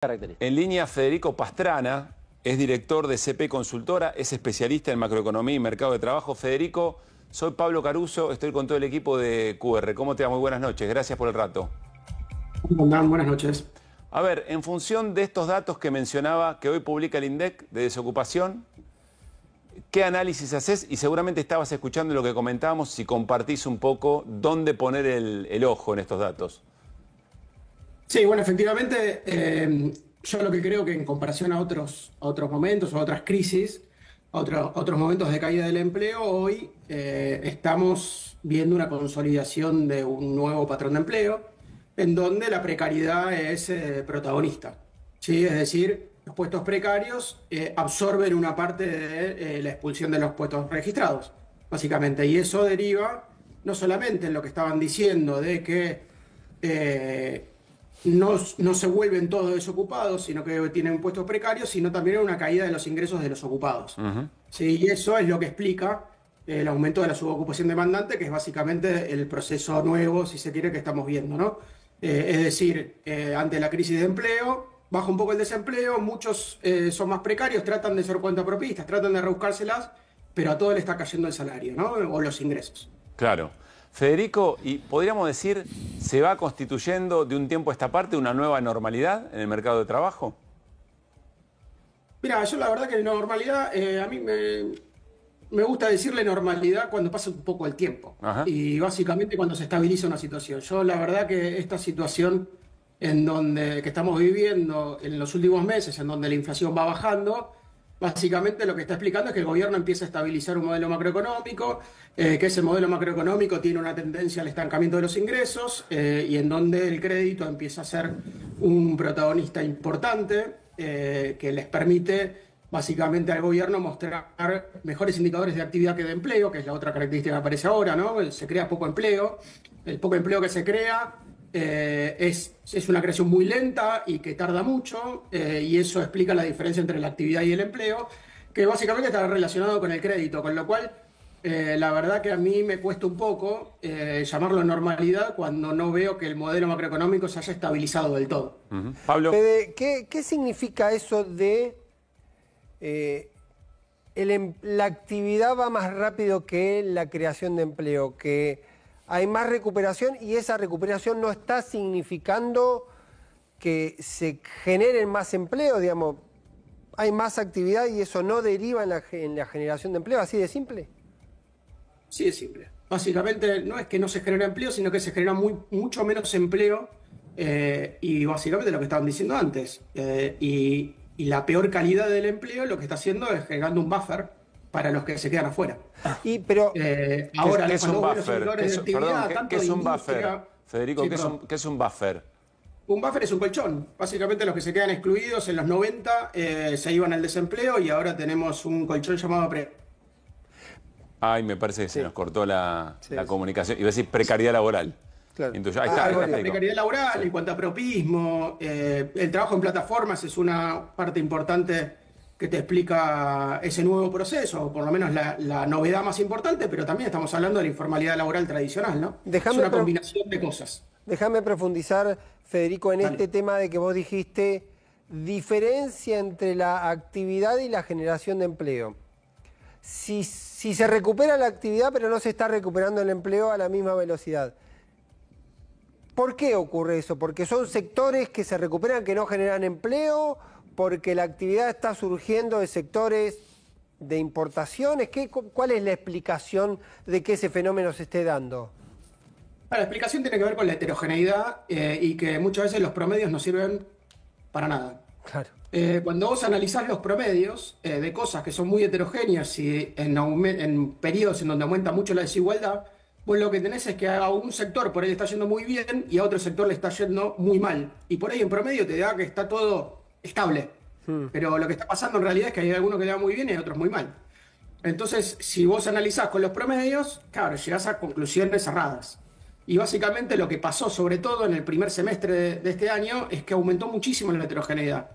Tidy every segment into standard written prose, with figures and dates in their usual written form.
características. En línea, Federico Pastrana es director de CP Consultora, es especialista en macroeconomía y mercado de trabajo. Federico, soy Pablo Caruso, estoy con todo el equipo de QR. ¿Cómo te va? Muy buenas noches, gracias por el rato. ¿Cómo andan? Buenas noches. A ver, en función de estos datos que mencionaba que hoy publica el INDEC de desocupación, ¿qué análisis haces? Y seguramente estabas escuchando lo que comentábamos, si compartís un poco dónde poner el ojo en estos datos. Sí, bueno, efectivamente, yo lo que creo que en comparación a otros momentos, o a otras crisis, a otros momentos de caída del empleo, hoy estamos viendo una consolidación de un nuevo patrón de empleo, en donde la precariedad es protagonista. ¿Sí? Es decir, los puestos precarios absorben una parte de la expulsión de los puestos registrados, básicamente. Y eso deriva no solamente en lo que estaban diciendo de que no se vuelven todos desocupados, sino que tienen puestos precarios, sino también en una caída de los ingresos de los ocupados. ¿Sí? Y eso es lo que explica el aumento de la subocupación demandante, que es básicamente el proceso nuevo, si se quiere, que estamos viendo, ¿no? Es decir, ante la crisis de empleo, baja un poco el desempleo, muchos son más precarios, tratan de ser cuentapropistas, tratan de rebuscárselas, pero a todos le está cayendo el salario, ¿no? O los ingresos. Claro. Federico, ¿y podríamos decir, se va constituyendo de un tiempo a esta parte una nueva normalidad en el mercado de trabajo? Mira, yo la verdad que la normalidad, a mí me gusta decirle normalidad cuando pasa un poco el tiempo. Ajá. Y básicamente cuando se estabiliza una situación. Yo la verdad que esta situación que estamos viviendo en los últimos meses, en donde la inflación va bajando, básicamente lo que está explicando es que el gobierno empieza a estabilizar un modelo macroeconómico, que ese modelo macroeconómico tiene una tendencia al estancamiento de los ingresos y en donde el crédito empieza a ser un protagonista importante que les permite básicamente al gobierno mostrar mejores indicadores de actividad que de empleo, que es la otra característica que aparece ahora, ¿no? Se crea poco empleo. El poco empleo que se crea es una creación muy lenta y que tarda mucho, y eso explica la diferencia entre la actividad y el empleo, que básicamente está relacionado con el crédito, con lo cual la verdad que a mí me cuesta un poco llamarlo normalidad cuando no veo que el modelo macroeconómico se haya estabilizado del todo. Pablo. Fede, ¿qué significa eso de la actividad va más rápido que la creación de empleo? Que hay más recuperación y esa recuperación no está significando que se generen más empleo, digamos. Hay más actividad y eso no deriva en la generación de empleo, ¿así de simple? Sí, es simple. Básicamente no es que no se genera empleo, sino que se genera mucho menos empleo y básicamente lo que estaban diciendo antes. Y la peor calidad del empleo lo que está haciendo es generando un buffer para los que se quedan afuera. Pero ahora, ¿qué es un buffer? ¿Qué es un buffer? Federico, Sí, ¿qué es un buffer? Un buffer es un colchón. Básicamente los que se quedan excluidos en los 90 se iban al desempleo y ahora tenemos un colchón llamado Ay, me parece que se nos cortó la comunicación. Iba a decir precariedad laboral. Claro. Entonces, ahí está, la precariedad laboral, el cuentapropismo, el trabajo en plataformas es una parte importante que te explica ese nuevo proceso, o por lo menos la novedad más importante, pero también estamos hablando de la informalidad laboral tradicional, ¿no? Es una combinación de cosas. Déjame profundizar, Federico, en este tema de que vos dijiste diferencia entre la actividad y la generación de empleo. Si se recupera la actividad pero no se está recuperando el empleo a la misma velocidad, ¿por qué ocurre eso? ¿Porque son sectores que se recuperan que no generan empleo? ¿Porque la actividad está surgiendo de sectores de importaciones? ¿Cuál es la explicación de que ese fenómeno se esté dando? La explicación tiene que ver con la heterogeneidad y que muchas veces los promedios no sirven para nada. Claro. Cuando vos analizás los promedios de cosas que son muy heterogéneas y en periodos en donde aumenta mucho la desigualdad, vos lo que tenés es que a un sector por ahí le está yendo muy bien y a otro sector le está yendo muy mal. Y por ahí en promedio te da que está todo estable. Pero lo que está pasando en realidad es que hay algunos que le va muy bien y hay otros muy mal. Entonces, si vos analizás con los promedios, claro, llegás a conclusiones cerradas. Y básicamente lo que pasó, sobre todo en el primer semestre de este año, es que aumentó muchísimo la heterogeneidad.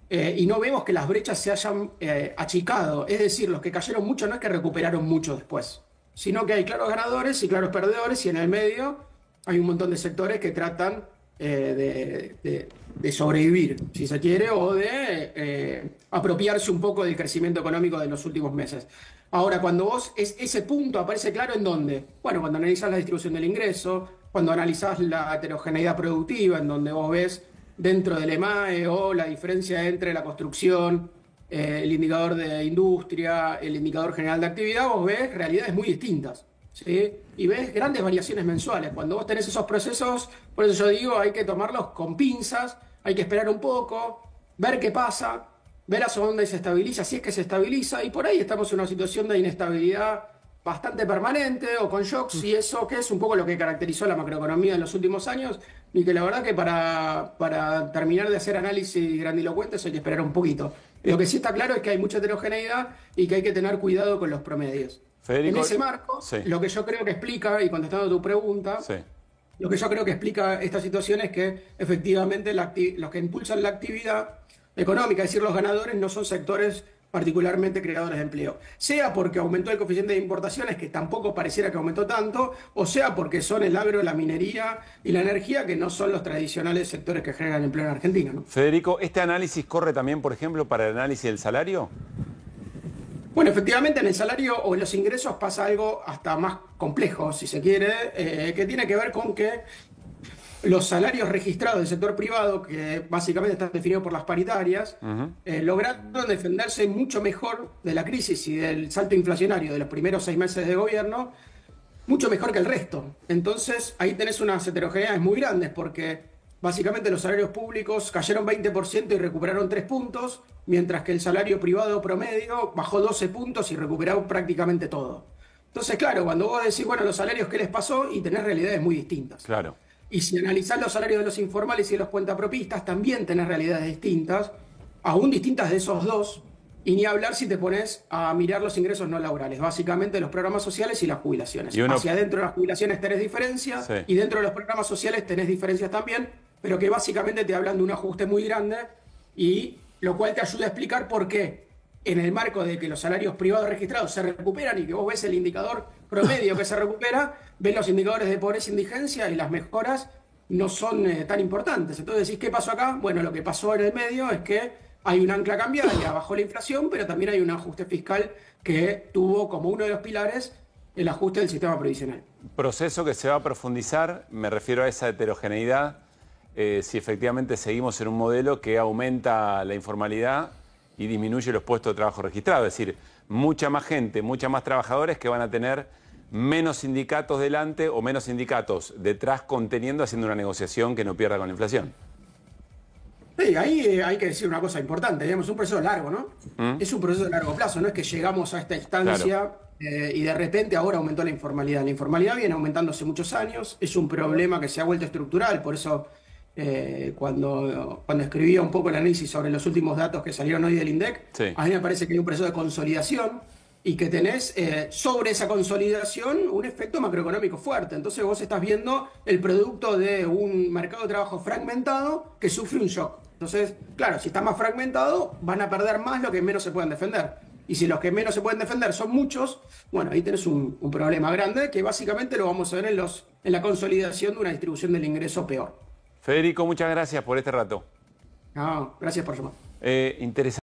Y no vemos que las brechas se hayan achicado. Es decir, los que cayeron mucho no es que recuperaron mucho después, sino que hay claros ganadores y claros perdedores, y en el medio hay un montón de sectores que tratan de de sobrevivir, si se quiere, o de apropiarse un poco del crecimiento económico de los últimos meses. Ahora, cuando vos, ese punto aparece claro en dónde. Bueno, cuando analizás la distribución del ingreso, cuando analizás la heterogeneidad productiva, en donde vos ves dentro del EMAE o la diferencia entre la construcción, el indicador de industria, el indicador general de actividad, vos ves realidades muy distintas, ¿sí? Y ves grandes variaciones mensuales. Cuando vos tenés esos procesos, por eso yo digo, hay que tomarlos con pinzas, hay que esperar un poco, ver qué pasa, ver hacia dónde se estabiliza, si es que se estabiliza, y por ahí estamos en una situación de inestabilidad bastante permanente o con shocks, y eso que es un poco lo que caracterizó la macroeconomía en los últimos años, y que la verdad que para terminar de hacer análisis grandilocuentes hay que esperar un poquito. Lo que sí está claro es que hay mucha heterogeneidad y que hay que tener cuidado con los promedios. Federico, En ese marco, sí. lo que yo creo que explica, y contestando a tu pregunta, Sí. lo que yo creo que explica esta situación es que efectivamente los que impulsan la actividad económica, es decir, los ganadores, no son sectores particularmente creadores de empleo. Sea porque aumentó el coeficiente de importaciones, que tampoco pareciera que aumentó tanto, o sea porque son el agro, la minería y la energía, que no son los tradicionales sectores que generan empleo en Argentina, ¿no? Federico, ¿este análisis corre también, por ejemplo, para el análisis del salario? Bueno, efectivamente en el salario o en los ingresos pasa algo hasta más complejo, si se quiere, que tiene que ver con que los salarios registrados del sector privado, que básicamente están definidos por las paritarias, lograron defenderse mucho mejor de la crisis y del salto inflacionario de los primeros 6 meses de gobierno, mucho mejor que el resto. Entonces, ahí tenés unas heterogeneidades muy grandes, porque básicamente los salarios públicos cayeron 20% y recuperaron 3 puntos, mientras que el salario privado promedio bajó 12 puntos y recuperó prácticamente todo. Entonces, claro, cuando vos decís, bueno, los salarios, ¿qué les pasó? Y tenés realidades muy distintas. Claro. Y si analizás los salarios de los informales y de los cuentapropistas, también tenés realidades distintas, aún distintas de esos dos, y ni hablar si te pones a mirar los ingresos no laborales, básicamente los programas sociales y las jubilaciones. Y Hacia adentro de las jubilaciones tenés diferencias, Sí. y dentro de los programas sociales tenés diferencias también, pero que básicamente te hablan de un ajuste muy grande, y lo cual te ayuda a explicar por qué, en el marco de que los salarios privados registrados se recuperan y que vos ves el indicador promedio que se recupera, ves los indicadores de pobreza e indigencia y las mejoras no son tan importantes. Entonces decís, ¿qué pasó acá? Bueno, lo que pasó en el medio es que hay un ancla cambiaria bajo la inflación, pero también hay un ajuste fiscal que tuvo como uno de los pilares el ajuste del sistema previsional. Proceso que se va a profundizar, me refiero a esa heterogeneidad, si efectivamente seguimos en un modelo que aumenta la informalidad y disminuye los puestos de trabajo registrados. Es decir, mucha más gente, mucha más trabajadores que van a tener menos sindicatos delante o menos sindicatos detrás conteniendo, haciendo una negociación que no pierda con la inflación. Sí, ahí hay que decir una cosa importante, digamos, es un proceso largo, ¿no? Es un proceso de largo plazo, no es que llegamos a esta instancia y de repente ahora aumentó la informalidad. La informalidad viene aumentando hace muchos años, es un problema que se ha vuelto estructural, por eso cuando escribía un poco el análisis sobre los últimos datos que salieron hoy del INDEC, Sí. a mí me parece que hay un proceso de consolidación y que tenés sobre esa consolidación un efecto macroeconómico fuerte. Entonces vos estás viendo el producto de un mercado de trabajo fragmentado que sufre un shock. Entonces, claro, si está más fragmentado, van a perder más los que menos se pueden defender. Y si los que menos se pueden defender son muchos, bueno, ahí tenés un problema grande que básicamente lo vamos a ver en la consolidación de una distribución del ingreso peor. Federico, muchas gracias por este rato. No, gracias por llamar. Interesante.